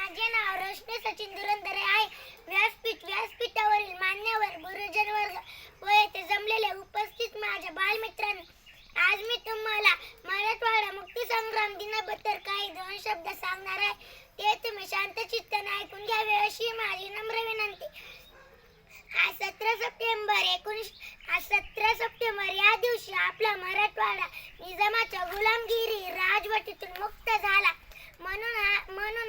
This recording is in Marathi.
माझे नाव रोशनी सचिन धुरंधरे आहे. व्यासपीठावरील मान्यवर गुरुजन वर्ग व येथे जमलेले उपस्थित माझ्या बालमित्रांनो, आज मी तुम्हाला मराठवाडा मुक्तीसंग्राम दिनाबद्दल काही दोन शब्द सांगणार आहे. ते तुम्ही शांत चित्ताने ऐकून घ्यावे अशी माझी नम्र विनंती. आज 17 सप्टेंबर या दिवशी आपला मराठवाडा निजामाच्या गुलामगिरी राजवटीतून मुक्त झाला. म्हणून